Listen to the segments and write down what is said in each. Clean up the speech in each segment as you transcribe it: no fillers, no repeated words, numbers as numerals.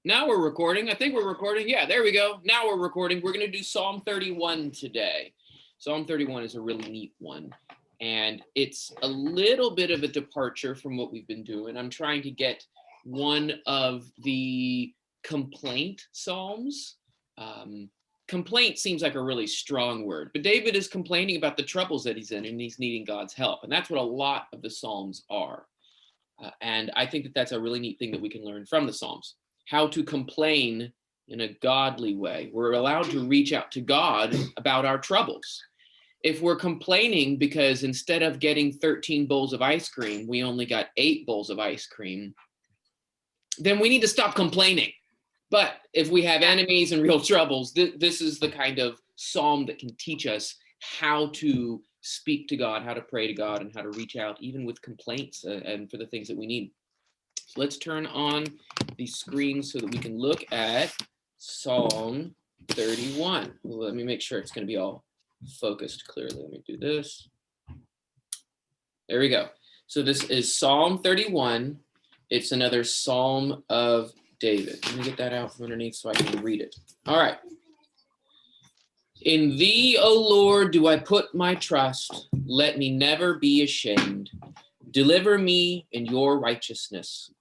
Now we're recording. I think we're recording. Yeah, there we go. Now we're recording. We're going to do Psalm 31 today. Psalm 31 is a really neat one. And it's a little bit of a departure from what we've been doing. I'm trying to get one of the complaint psalms. Complaint seems like a really strong word, but David is complaining about the troubles that he's in and he's needing God's help. And that's what a lot of the Psalms are. And I think that that's a really neat thing that we can learn from the Psalms. How to complain in a godly way. We're allowed to reach out to God about our troubles. If we're complaining because instead of getting 13 bowls of ice cream, we only got 8 bowls of ice cream, then we need to stop complaining. But if we have enemies and real troubles, this is the kind of psalm that can teach us how to speak to God, how to pray to God, and how to reach out even with complaints and for the things that we need. So let's turn on the screen so that we can look at Psalm 31. Well, let me make sure it's going to be all focused clearly. Let me do this. There we go. So this is Psalm 31. It's another Psalm of David. Let me get that out from underneath so I can read it. All right. In thee, O Lord, do I put my trust. Let me never be ashamed. Deliver me in your righteousness.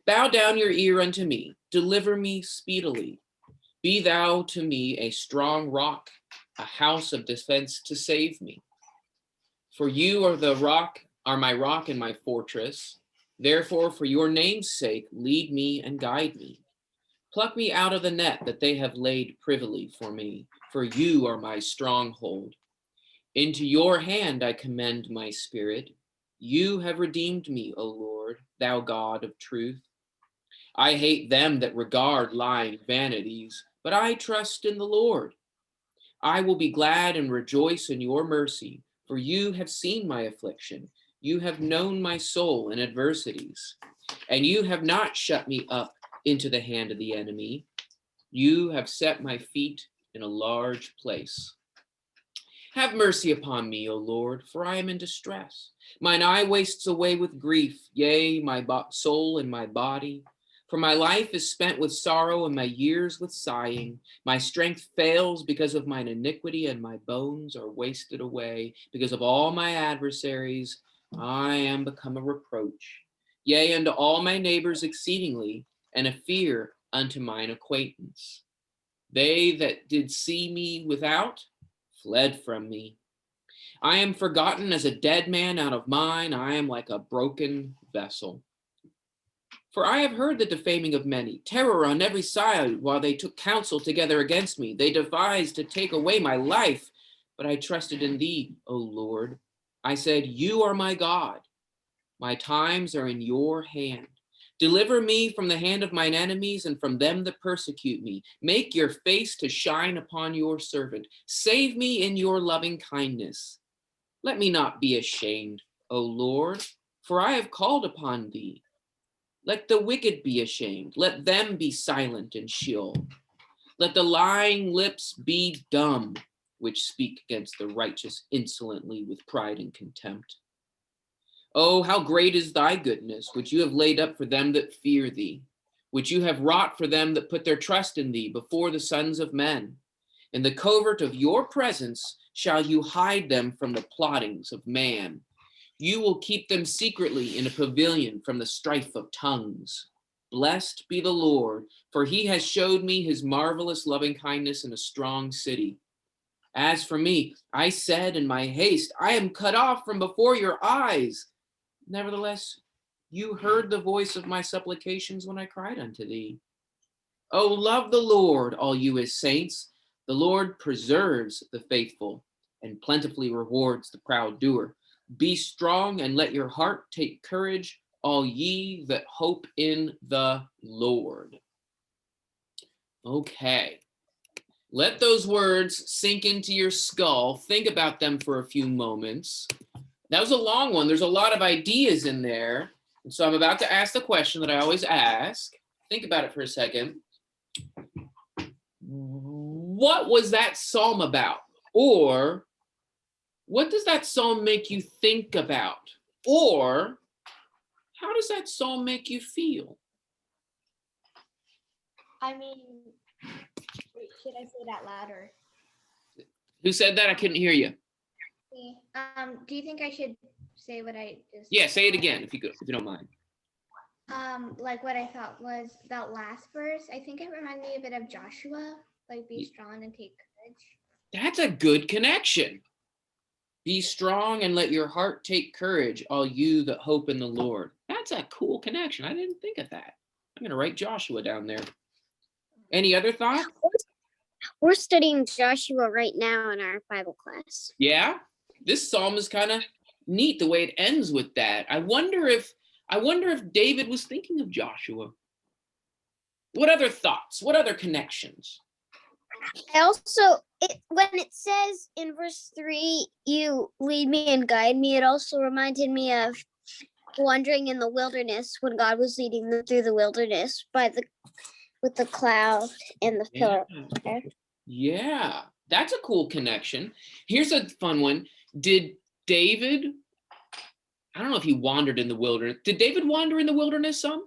Bow down your ear unto me. Deliver me speedily. Be thou to me a strong rock, a house of defense to save me. For you are my rock and my fortress. Therefore, for your name's sake, lead me and guide me. Pluck me out of the net that they have laid privily for me, for you are my stronghold. Into your hand I commend my spirit. You have redeemed me, O Lord, thou God of truth. I hate them that regard lying vanities, but I trust in the Lord. I will be glad and rejoice in your mercy, for you have seen my affliction. You have known my soul in adversities, and you have not shut me up into the hand of the enemy. You have set my feet in a large place. Have mercy upon me, O Lord, for I am in distress. Mine eye wastes away with grief, yea, my soul and my body. For my life is spent with sorrow and my years with sighing. My strength fails because of mine iniquity, and my bones are wasted away because of all my adversaries. I am become a reproach, yea, unto all my neighbors exceedingly, and a fear unto mine acquaintance. They that did see me without fled from me. I am forgotten as a dead man out of mind. I am like a broken vessel. For I have heard the defaming of many, terror on every side, while they took counsel together against me. They devised to take away my life, but I trusted in thee, O Lord. I said, you are my God. My times are in your hand. Deliver me from the hand of mine enemies and from them that persecute me. Make your face to shine upon your servant. Save me in your loving kindness. Let me not be ashamed, O Lord, for I have called upon thee. Let the wicked be ashamed. Let them be silent in Sheol. Let the lying lips be dumb, which speak against the righteous insolently with pride and contempt. Oh, how great is thy goodness, which you have laid up for them that fear thee, which you have wrought for them that put their trust in thee before the sons of men. In the covert of your presence shall you hide them from the plottings of man. You will keep them secretly in a pavilion from the strife of tongues. Blessed be the Lord, for he has showed me his marvelous loving kindness in a strong city. As for me, I said in my haste, I am cut off from before your eyes. Nevertheless, you heard the voice of my supplications when I cried unto thee. Oh, love the Lord, all you his saints. The Lord preserves the faithful and plentifully rewards the proud doer. Be strong and let your heart take courage, all ye that hope in the Lord. Okay. Let those words sink into your skull. Think about them for a few moments. That was a long one. There's a lot of ideas in there. And so I'm about to ask the question that I always ask. Think about it for a second. What was that psalm about? Or what does that psalm make you think about? Or how does that psalm make you feel? I mean, should I say that louder? Who said that? I couldn't hear you. Do you think I should say what I just? Yeah, say it again if you don't mind. Like what I thought was that last verse. I think it reminded me a bit of Joshua, like be strong and take courage. That's a good connection. Be strong and let your heart take courage, all you that hope in the Lord. That's a cool connection. I didn't think of that. I'm going to write Joshua down there. Any other thoughts? We're studying Joshua right now in our Bible class. Yeah, this psalm is kind of neat the way it ends with that. I wonder if David was thinking of Joshua. What other thoughts? What other connections? I also, when it says in verse 3, you lead me and guide me, it also reminded me of wandering in the wilderness when God was leading them through the wilderness with the cloud and the pillar. Yeah, that's a cool connection. Here's a fun one. Did David, I don't know if he wandered in the wilderness. Did David wander in the wilderness some?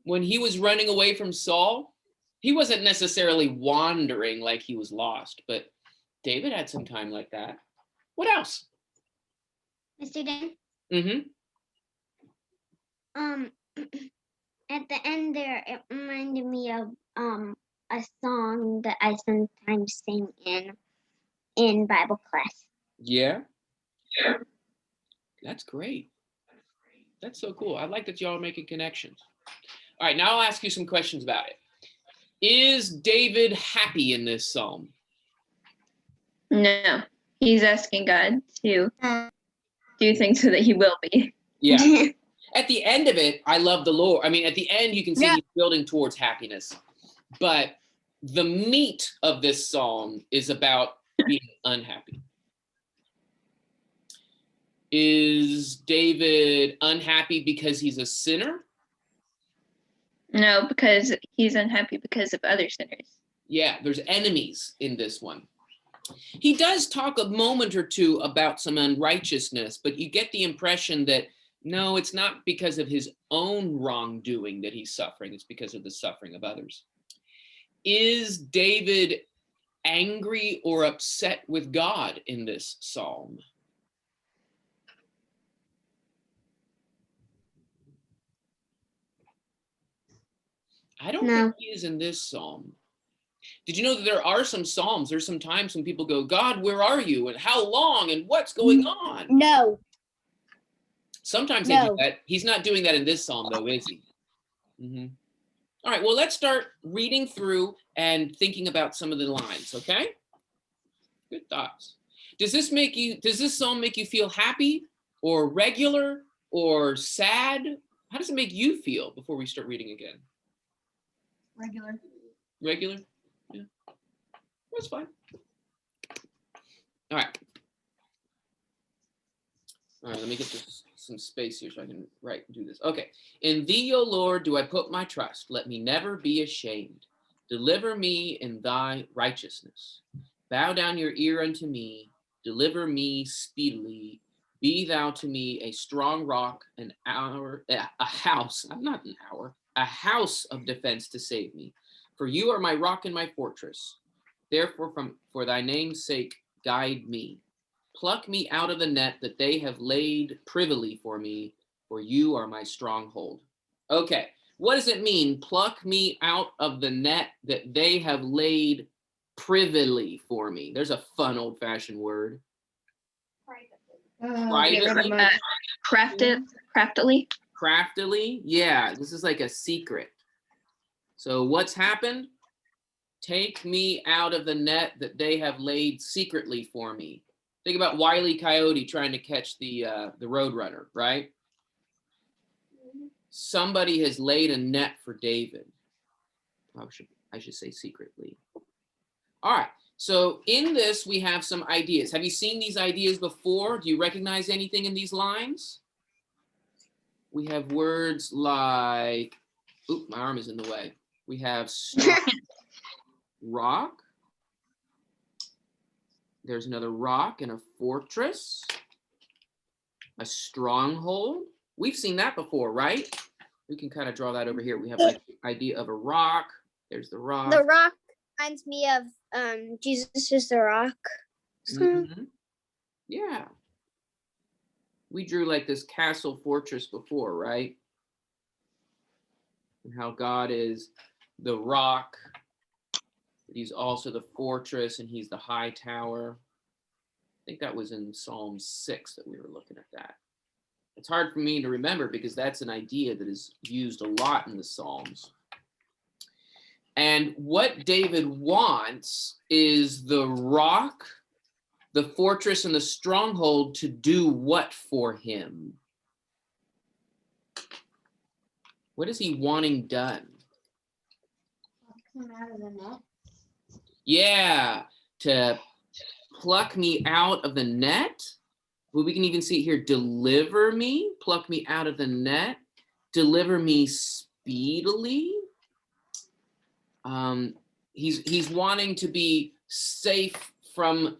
When he was running away from Saul? He wasn't necessarily wandering like he was lost, but David had some time like that. What else? Mr. Dan? Mm-hmm. At the end there, it reminded me of a song that I sometimes sing in Bible class. Yeah. That's great. That's so cool. I like that y'all are making connections. All right, now I'll ask you some questions about it. Is David happy in this psalm? No, he's asking God to do things so that he will be. Yeah. At the end of it, I love the Lord. I mean, at the end, you can see he's building towards happiness. But the meat of this psalm is about being unhappy. Is David unhappy because he's a sinner? No, because he's unhappy because of other sinners. Yeah, there's enemies in this one. He does talk a moment or two about some unrighteousness, but you get the impression that no, it's not because of his own wrongdoing that he's suffering. It's because of the suffering of others. Is David angry or upset with God in this psalm? I don't think he is in this psalm. Did you know that there are some psalms? There's some times when people go, God, where are you? And how long? And what's going on? No. Sometimes they do that. He's not doing that in this psalm, though, is he? Mm-hmm. All right, well, let's start reading through and thinking about some of the lines, okay? Good thoughts. Does this psalm make you feel happy or regular or sad? How does it make you feel before we start reading again? Regular. Regular? Yeah. That's fine. All right. All right, let me get some space here so I can write and do this. Okay. In thee, O Lord, do I put my trust. Let me never be ashamed. Deliver me in thy righteousness. Bow down your ear unto me. Deliver me speedily. Be thou to me a strong rock, a house of defense to save me. For you are my rock and my fortress. Therefore, for thy name's sake, guide me. Pluck me out of the net that they have laid privily for me, for you are my stronghold. Okay, what does it mean? Pluck me out of the net that they have laid privily for me. There's a fun old-fashioned word. Craftily. Craftily, yeah, this is like a secret. So what's happened? Take me out of the net that they have laid secretly for me. Think about Wile E. Coyote trying to catch the Roadrunner, right? Somebody has laid a net for David. I should say secretly. All right, so in this we have some ideas. Have you seen these ideas before? Do you recognize anything in these lines? We have words like, oop, my arm is in the way. We have rock. There's another rock and a fortress. A stronghold. We've seen that before, right? We can kind of draw that over here. We have like the idea of a rock. There's the rock. The rock reminds me of Jesus is the rock. Mhm. Yeah. We drew like this castle fortress before, right? And how God is the rock, but he's also the fortress and he's the high tower. I think that was in Psalm 6 that we were looking at that. It's hard for me to remember because that's an idea that is used a lot in the Psalms. And what David wants is the rock, the fortress, and the stronghold to do what for him? What is he wanting done? Come out of the net. Yeah, to pluck me out of the net. Well, we can even see it here. Deliver me, pluck me out of the net, deliver me speedily. He's wanting to be safe from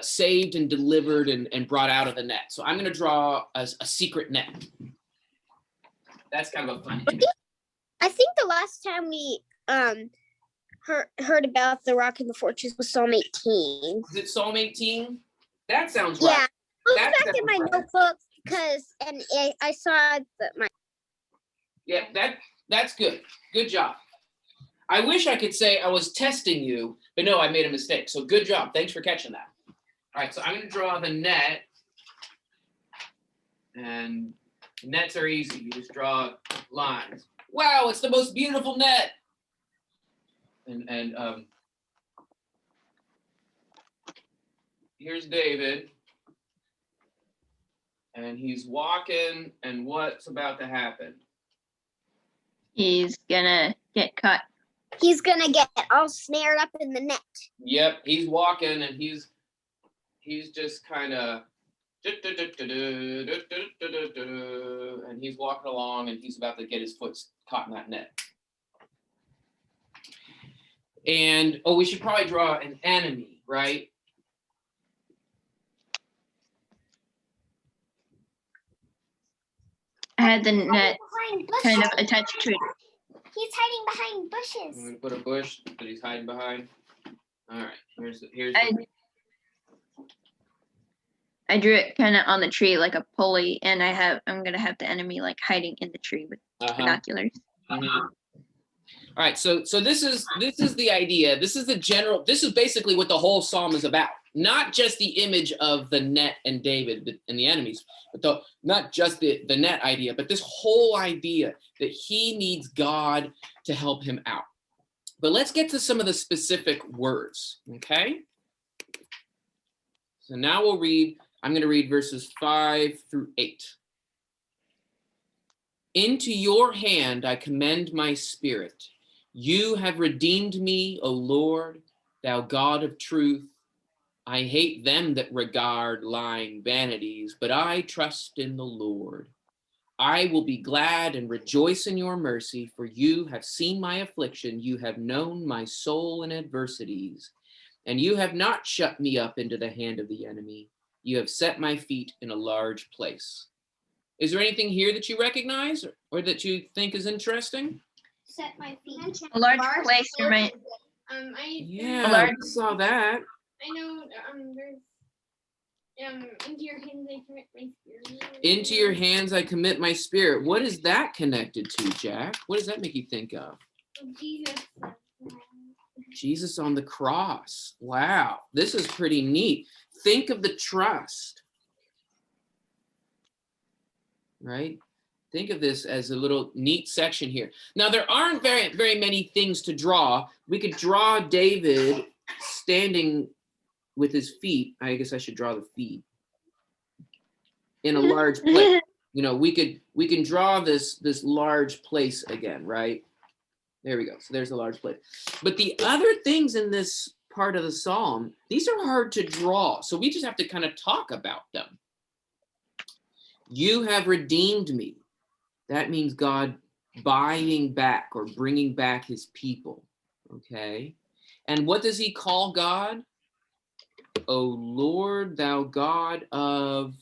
saved and delivered and brought out of the net. So I'm going to draw a secret net. That's kind of a fun image. I think the last time we heard about the rock and the fortress was Psalm 18. Is it Psalm 18? That sounds Yeah, right. look That back in sounds my right. notebook because I saw my. Yeah, that's good. Good job. I wish I could say I was testing you, but no, I made a mistake. So good job. Thanks for catching that. All right, so I'm going to draw the net. And nets are easy. You just draw lines. Wow, it's the most beautiful net. And here's David. And he's walking, and what's about to happen? He's gonna get caught. He's gonna get all snared up in the net. Yep, he's walking, and he's just kind of, and he's walking along, and he's about to get his foot caught in that net. And we should probably draw an enemy, right? I had the net Behind kind of bushes. attached to it. He's hiding behind I'm bushes. gonna put a bush that he's hiding behind. All right, here's I drew it kind of on the tree like a pulley, and I'm gonna have the enemy like hiding in the tree with binoculars. Mhm. All right, so this is the idea. This is the general. This is basically what the whole psalm is about. Not just the image of the net and David and the enemies, but not just the net idea, but this whole idea that he needs God to help him out. But let's get to some of the specific words, okay? So now we'll read. I'm going to read verses 5 through 8. Into your hand I commend my spirit. You have redeemed me, O Lord, thou God of truth. I hate them that regard lying vanities, but I trust in the Lord. I will be glad and rejoice in your mercy, for you have seen my affliction. You have known my soul in adversities, and you have not shut me up into the hand of the enemy. You have set my feet in a large place. Is there anything here that you recognize or that you think is interesting? Set my feet. A large place remain. Yeah, large- I saw that. I know. There's. Into your hands I commit my spirit. Into your hands I commit my spirit. What is that connected to, Jack? What does that make you think of? Jesus. Jesus on the cross. Wow, this is pretty neat. Think of the trust, right? Think of this as a little neat section here. Now, there aren't very many things to draw. We could draw David standing with his feet. I guess I should draw the feet in a large place. You know, we can draw this large place again, right? There we go. So there's a large place. But the other things in this part of the psalm, these are hard to draw. So we just have to kind of talk about them. You have redeemed me. That means God buying back or bringing back his people. Okay. And what does he call God? O Lord, thou God of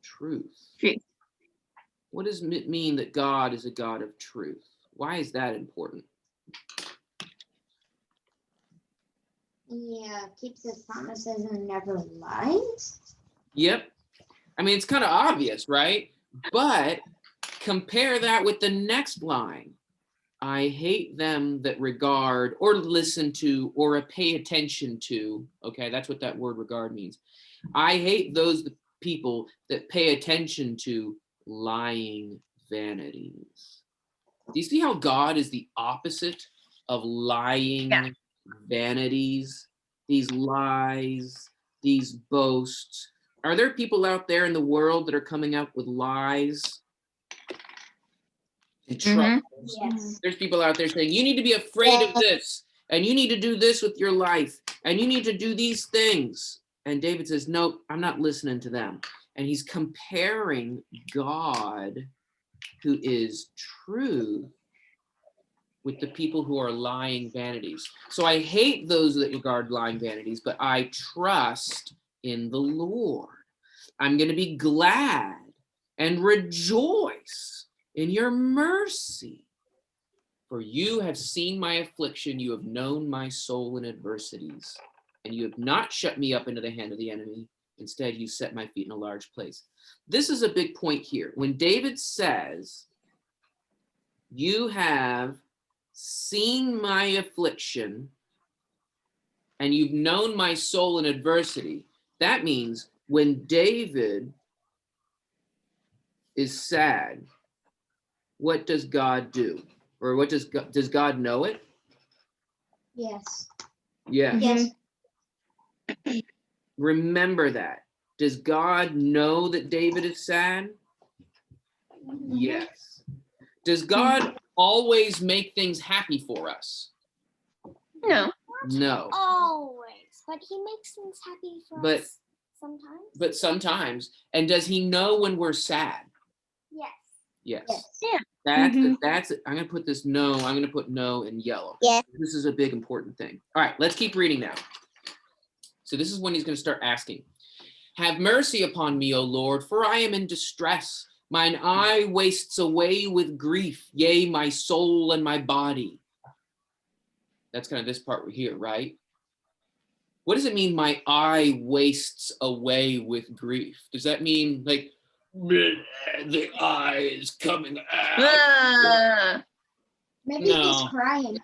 truth. Truth. What does it mean that God is a God of truth? Why is that important? Yeah, keeps his promises and never lies. Yep. I mean, it's kind of obvious, right? But compare that with the next line. I hate them that regard or listen to or pay attention to. Okay, that's what that word regard means. I hate those people that pay attention to lying vanities. Do you see how God is the opposite of lying vanities? These lies, these boasts. Are there people out there in the world that are coming up with lies and troubles? Yes. There's people out there saying, you need to be afraid of this, and you need to do this with your life, and you need to do these things. And David says, nope, I'm not listening to them. And he's comparing God, who is truth, with the people who are lying vanities. So I hate those that regard lying vanities, but I trust in the Lord. I'm going to be glad and rejoice in your mercy. For you have seen my affliction, you have known my soul in adversities, and you have not shut me up into the hand of the enemy. Instead, you set my feet in a large place. This is a big point here. When David says, you have seen my affliction and you've known my soul in adversity, that means when David is sad, what does God do? Or what does God know it? Yes. Yeah. Yes. Remember that. Does God know that David is sad? Yes. Does God always make things happy for us? No. No. Always, but he makes things happy for But- us sometimes. But sometimes. And does he know when we're sad? Yes. Yes. Yes. Yeah. That's it. I'm going to put this no. I'm going to put no in yellow. Yeah. This is a big important thing. All right, let's keep reading now. So this is when he's going to start asking. Have mercy upon me, O Lord, for I am in distress. Mine eye wastes away with grief, yea, my soul and my body. That's kind of this part here, right? What does it mean, my eye wastes away with grief? Does that mean like the eye is coming out? Maybe No. he's crying.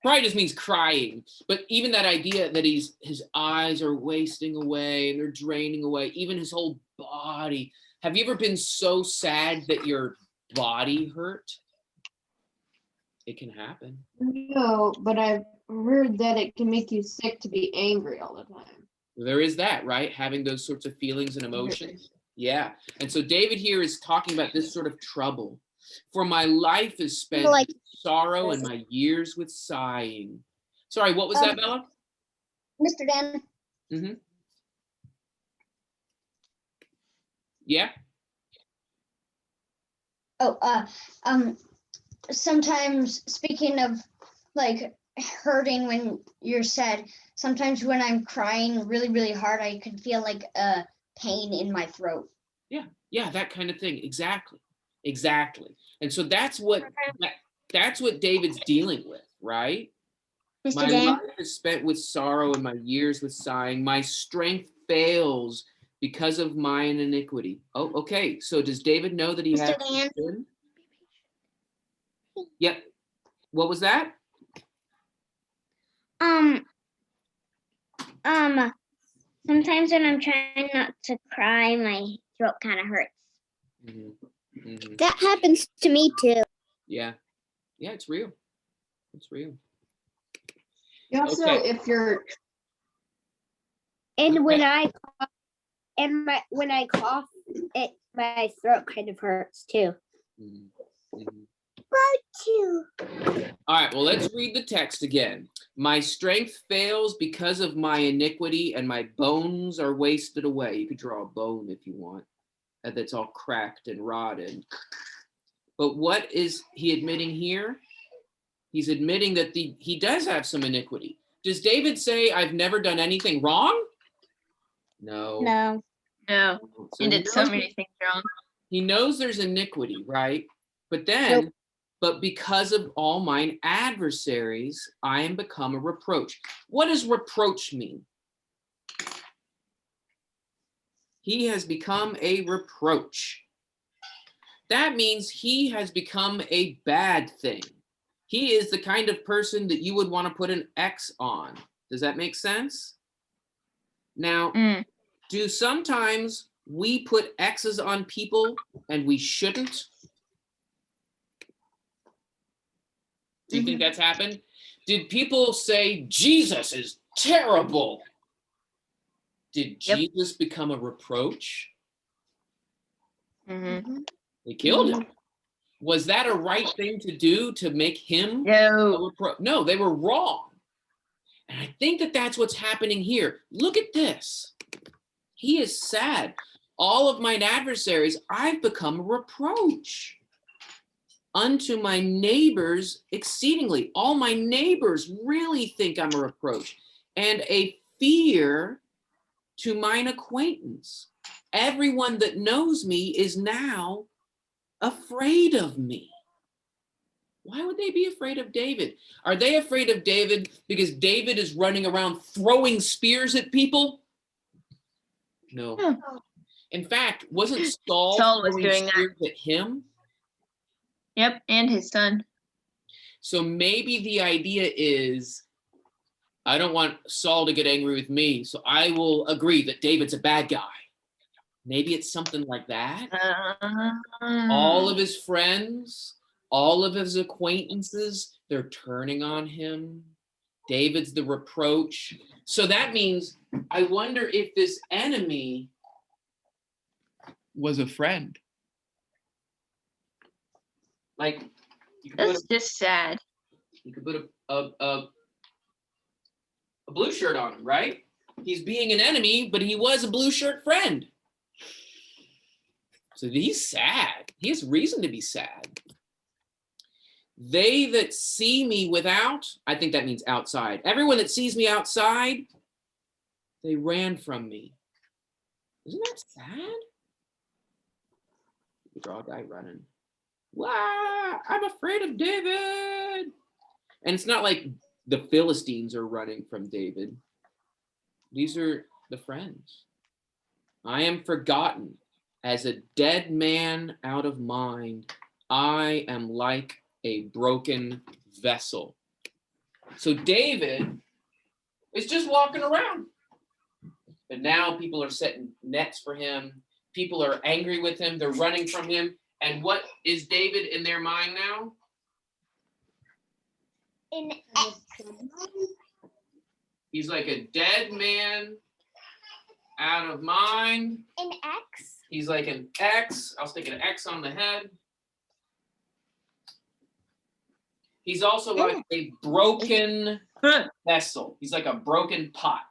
Cry just means crying, but even that idea that his eyes are wasting away and they're draining away, even his whole body. Have you ever been so sad that your body hurt? It can happen. No, but I've heard that it can make you sick to be angry all the time. There is that, right? Having those sorts of feelings and emotions. Yeah. And so David here is talking about this sort of trouble. For my life is spent Like- with sorrow and my years with sighing. Sorry, what was that, Bella? Mr. Dan. Mm-hmm. Yeah. Sometimes, speaking of like hurting when you're sad, sometimes when I'm crying really, really hard, I could feel like a pain in my throat. Yeah, that kind of thing. Exactly. And so that's what David's dealing with, right? Mr. My Dan. life is spent with sorrow and my years with sighing. My strength fails because of mine iniquity. Oh, okay. So does David know that he has Mr. Dan. sin? Yep. What was that? Sometimes when I'm trying not to cry, my throat kind of hurts. That happens to me too. Yeah, it's real. It's real. You also, Okay. if you're And when I cough, my throat kind of hurts too. Mhm, mhm. Too. All right, well, let's read the text again. My strength fails because of my iniquity, and my bones are wasted away. You could draw a bone if you want, that's all cracked and rotted. But what is he admitting here? He's admitting that he does have some iniquity. Does David say, I've never done anything wrong? No. No. So He he did so knows many things wrong. He knows there's iniquity, right? But then, but because of all mine adversaries, I am become a reproach. What does reproach mean? He has become a reproach. That means he has become a bad thing. He is the kind of person that you would want to put an X on. Does that make sense? Now, do sometimes we put X's on people and we shouldn't? Do you think that's happened? Did people say Jesus is terrible? Did Jesus become a reproach? They killed him. Was that a right thing to do to make him a reproach? No, they were wrong. And I think that that's what's happening here. Look at this. He is sad. All of mine adversaries, I've become a reproach unto my neighbors exceedingly. All my neighbors really think I'm a reproach, and a fear to mine acquaintance. Everyone that knows me is now afraid of me. Why would they be afraid of David? Are they afraid of David because David is running around throwing spears at people? No. In fact, wasn't Saul was throwing doing spears at him? Yep, and his son. So maybe the idea is, I don't want Saul to get angry with me, so I will agree that David's a bad guy. Maybe it's something like that. All of his friends, all of his acquaintances, they're turning on him. David's the reproach. So that means, I wonder if this enemy was a friend. Like, you could That's just sad. You could put a blue shirt on him, right? He's being an enemy, but he was a blue shirt friend. So he's sad. He has reason to be sad. They that see me without, I think that means outside. Everyone that sees me outside, they ran from me. Isn't that sad? You draw a guy running. Wow, I'm afraid of David. And it's not like the Philistines are running from David. These are the friends. I am forgotten as a dead man out of mind. I am like a broken vessel. So David is just walking around. But now people are setting nets for him. People are angry with him. They're running from him. And what is David in their mind now? In X. He's like a dead man out of mind. In X. He's like an X. I'll stick an X on the head. He's also like a broken vessel. He's like a broken pot.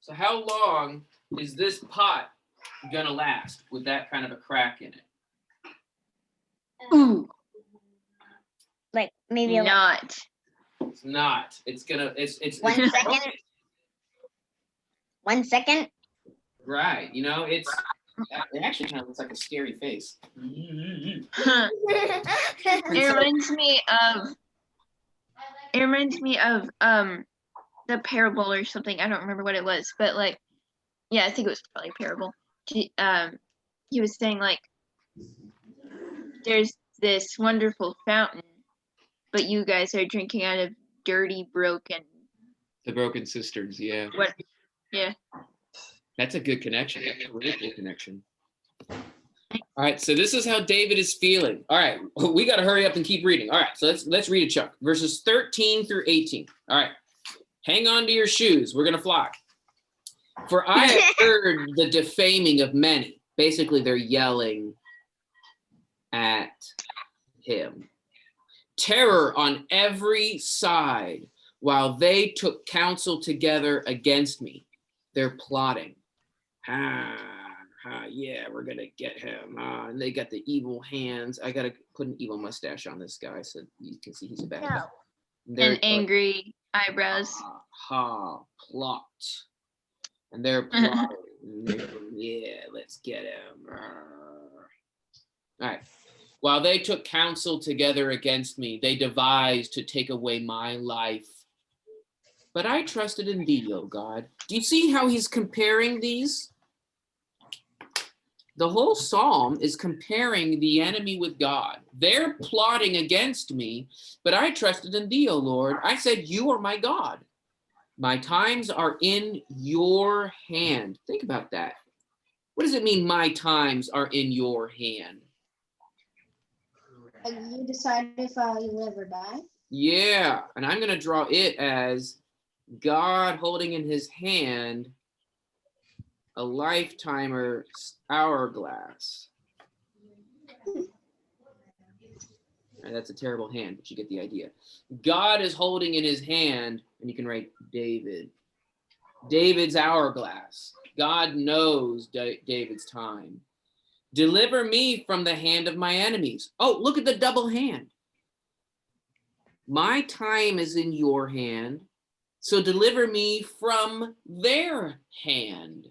So how long is this pot gonna last with that kind of a crack in it? Ooh. Like maybe Not. It's not. It's gonna. It's 1 second. 1 second. right. You know, it actually kind of looks like a scary face. It reminds me of the parable or something. I don't remember what it was, but like, yeah, I think it was probably a parable. He was saying like, there's this wonderful fountain, but you guys are drinking out of dirty, broken. The broken cisterns, yeah. What? Yeah. That's a good connection. That's a really good connection. All right, so this is how David is feeling. All right, we got to hurry up and keep reading. All right, so let's read a chunk. Verses 13 through 18. All right, hang on to your shoes. We're going to fly. For I have heard the defaming of many. Basically, they're yelling at him. Terror on every side while they took counsel together against me. They're plotting. Yeah, we're gonna get him. And they got the evil hands. I gotta put an evil mustache on this guy so you can see he's a bad guy. They're And angry eyebrows. Plot. And they're plotting. And they're going, yeah, let's get him. All right. While they took counsel together against me, they devised to take away my life. But I trusted in thee, O God. Do you see how he's comparing these? The whole psalm is comparing the enemy with God. They're plotting against me, but I trusted in thee, O Lord. I said, you are my God. My times are in your hand. Think about that. What does it mean, my times are in your hand? Like you decide if I live or die? Yeah, and I'm going to draw it as God holding in his hand a lifetimer hourglass. And that's a terrible hand, but you get the idea. God is holding in his hand, and you can write David. David's hourglass. God knows David's time. Deliver me from the hand of my enemies. Oh, look at the double hand. My time is in your hand, so deliver me from their hand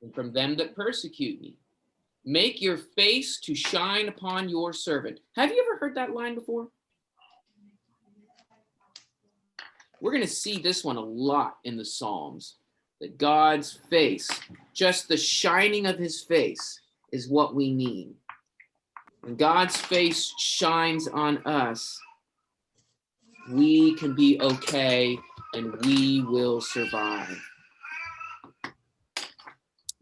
and from them that persecute me. Make your face to shine upon your servant. Have you ever heard that line before? We're going to see this one a lot in the Psalms, that God's face, just the shining of his face, is what we need. When God's face shines on us, we can be okay and we will survive.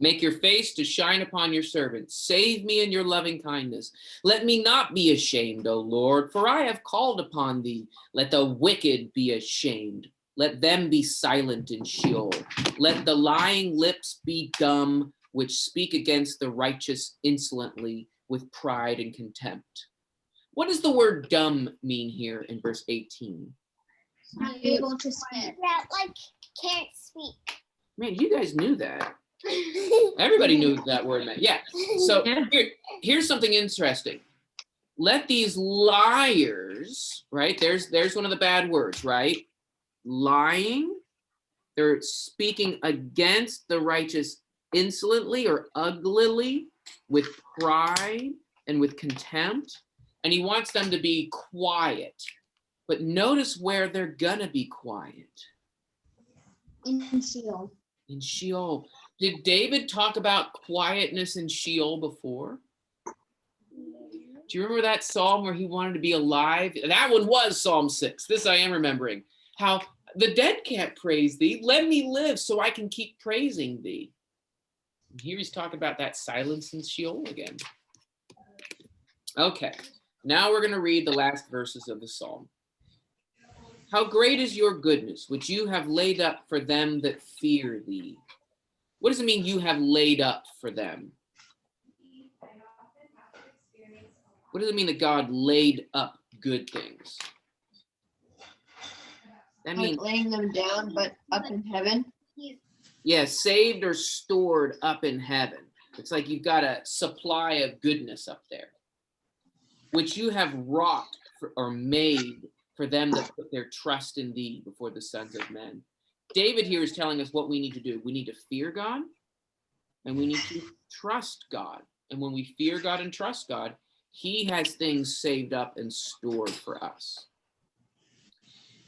Make your face to shine upon your servant. Save me in your loving kindness. Let me not be ashamed, O Lord, for I have called upon thee. Let the wicked be ashamed. Let them be silent in Sheol. Let the lying lips be dumb, which speak against the righteous insolently with pride and contempt. What does the word dumb mean here in verse 18? Unable to speak. Yeah, like can't speak. Man, you guys knew that. Everybody knew that word meant. Yeah. So Yeah. here's something interesting. Let these liars, right? There's one of the bad words, right? Lying. They're speaking against the righteous insolently or uglily, with pride and with contempt. And he wants them to be quiet. But notice where they're gonna be quiet. In Sheol. In Sheol. Did David talk about quietness in Sheol before? Do you remember that psalm where he wanted to be alive? That one was Psalm 6. This I am remembering. How the dead can't praise thee. Let me live so I can keep praising thee. And here he's talking about that silence in Sheol again. Okay, now we're going to read the last verses of the psalm. How great is your goodness, which you have laid up for them that fear thee. What does it mean you have laid up for them? What does it mean that God laid up good things? That means Like laying them down, but up in heaven. yeah, saved or stored up in heaven. It's like you've got a supply of goodness up there, which you have wrought or made for them that put their trust in thee before the sons of men. David here is telling us what we need to do. We need to fear God and we need to trust God. And when we fear God and trust God, he has things saved up and stored for us.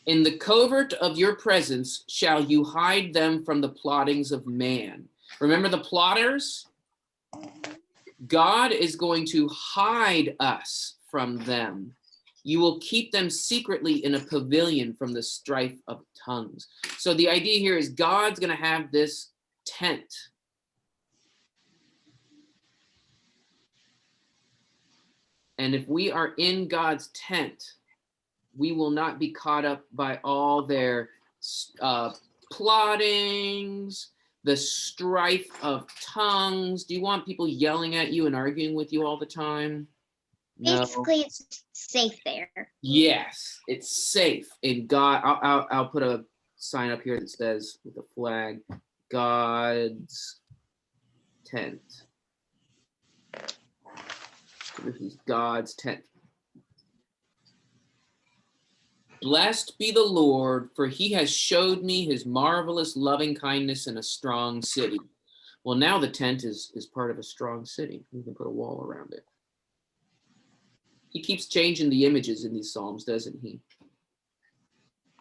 In the covert of your presence shall you hide them from the plottings of man. Remember the plotters? God is going to hide us from them. You will keep them secretly in a pavilion from the strife of tongues. So the idea here is God's going to have this tent. And if we are in God's tent, we will not be caught up by all their plottings, the strife of tongues. Do you want people yelling at you and arguing with you all the time? No. Basically, it's safe there. Yes, it's safe in God. I'll put a sign up here that says with a flag, God's tent. So this is God's tent. Blessed be the Lord, for he has showed me his marvelous loving kindness in a strong city. Well, now the tent is part of a strong city. We can put a wall around it. He keeps changing the images in these Psalms, doesn't he?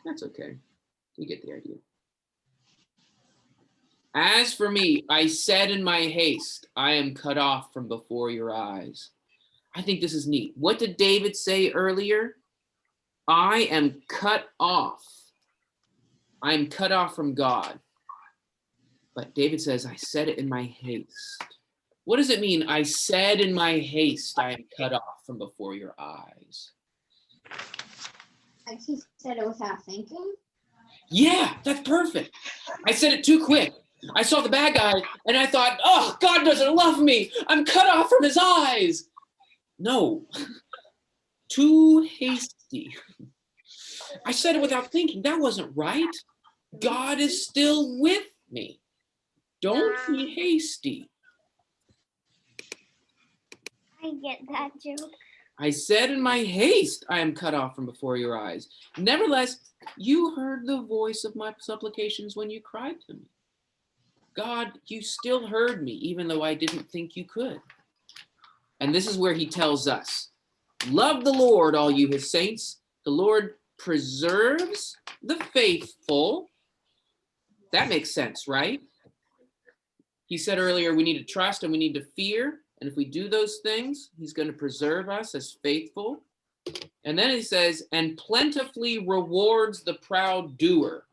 That's okay. You get the idea. As for me, I said in my haste, I am cut off from before your eyes. I think this is neat. What did David say earlier? I am cut off. I am cut off from God. But David says, I said it in my haste. What does it mean? I said in my haste, I am cut off from before your eyes. Like he said it without thinking. Yeah, that's perfect. I said it too quick. I saw the bad guy and I thought, oh, God doesn't love me. I'm cut off from his eyes. No, too hasty. I said it without thinking. That wasn't right. God is still with me. Don't be hasty. I get that joke. I said in my haste, I am cut off from before your eyes. Nevertheless, you heard the voice of my supplications when you cried to me. God, you still heard me, even though I didn't think you could. And this is where he tells us, love the Lord, all you his saints. The Lord preserves the faithful. That makes sense, right? He said earlier, we need to trust and we need to fear. And if we do those things, he's going to preserve us as faithful. And then he says, and plentifully rewards the proud doer.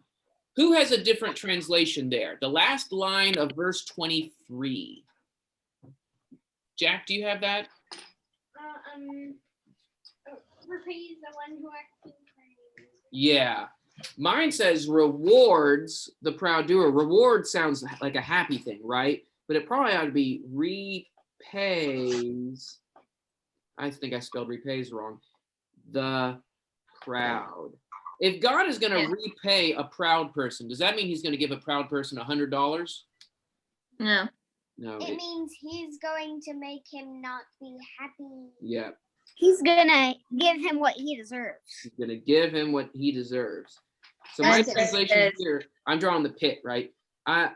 Who has a different translation there? The last line of verse 23. Jack, do you have that? Repraise the one who acts in praise. Yeah. Mine says rewards the proud doer. Reward sounds like a happy thing, right? But it probably ought to be repays. I think I spelled repays wrong. The proud. If God is going to repay a proud person, does that mean he's going to give a proud person $100? No. No. It means he's going to make him not be happy. Yeah. He's gonna give him what he deserves. He's going to give him what he deserves. So my That's it. translation here, I'm drawing the pit, right?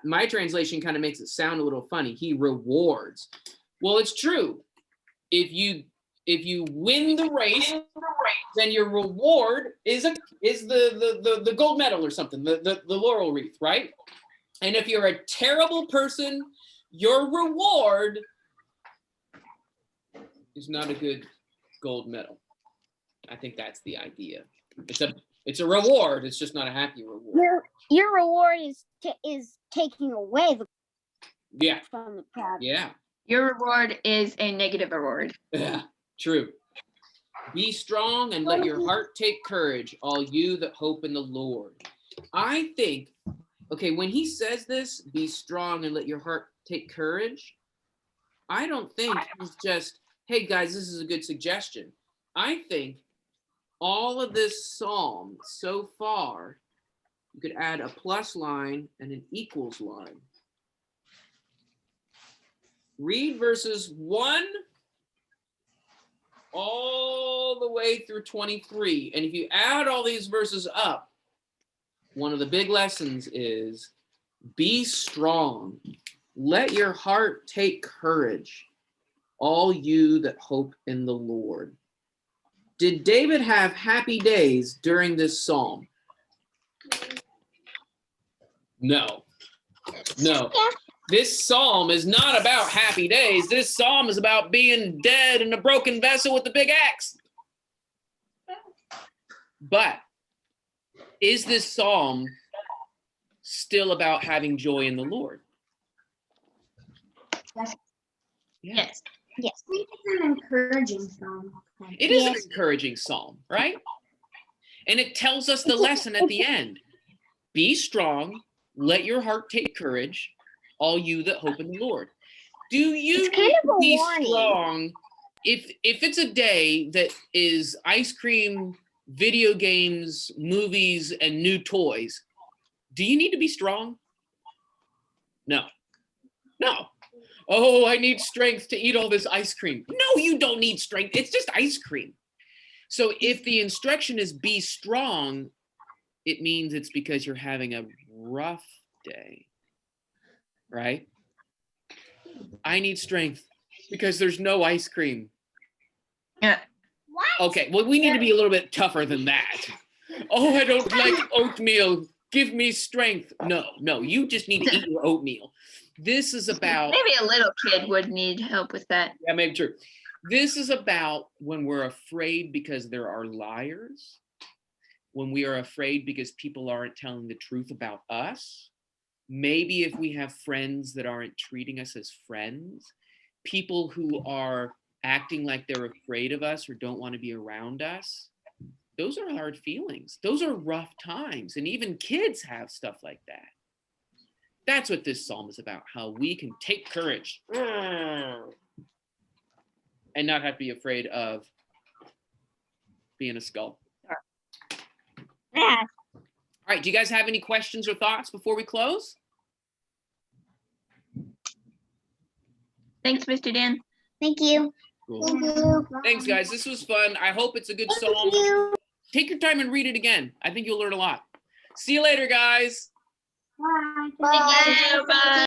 My translation kind of makes it sound a little funny. He rewards. Well, it's true. If you win the race, then your reward is the gold medal or something, the laurel wreath, right? And if you're a terrible person, your reward is not a good gold medal. I think that's the idea. It's a reward. It's just not a happy reward. Your reward is taking away Yeah. from the proud. Yeah. Your reward is a negative reward. Yeah. True. Be strong and let your heart take courage, all you that hope in the Lord. I think, okay, when he says this, be strong and let your heart take courage, I don't think he's just, hey guys, this is a good suggestion. I think all of this psalm so far, you could add a plus line and an equals line. Read verses 1 all the way through 23. And if you add all these verses up, one of the big lessons is be strong. Let your heart take courage, all you that hope in the Lord. Did David have happy days during this psalm? No. No. This psalm is not about happy days. This psalm is about being dead in a broken vessel with the big axe. But is this psalm still about having joy in the Lord? Yes. Yes. Yes. I think it's an encouraging song. It is an encouraging psalm, right? And it tells us the lesson at the end. Be strong, let your heart take courage, all you that hope in the Lord. Do you It's kind of a be warning. strong if it's a day that is ice cream, video games, movies, and new toys? Do you need to be strong? No. No. Oh, I need strength to eat all this ice cream. No, you don't need strength. It's just ice cream. So if the instruction is be strong, it means it's because you're having a rough day, right? I need strength because there's no ice cream. Yeah. What? Okay, well, we need to be a little bit tougher than that. Oh, I don't like oatmeal. Give me strength. No, you just need to eat your oatmeal. This is about, Maybe a little kid would need help with that. yeah, maybe true. This is about when we're afraid because there are liars, when we are afraid because people aren't telling the truth about us. Maybe if we have friends that aren't treating us as friends, people who are acting like they're afraid of us or don't want to be around us. Those are hard feelings. Those are rough times. And even kids have stuff like that. That's what this psalm is about, how we can take courage and not have to be afraid of being a skull. Yeah. All right, do you guys have any questions or thoughts before we close? Thanks, Mr. Dan. Thank you. Cool. Thank you. Thanks, guys. This was fun. I hope it's a good Thank psalm. you. Take your time and read it again. I think you'll learn a lot. See you later, guys. Bye. Bye.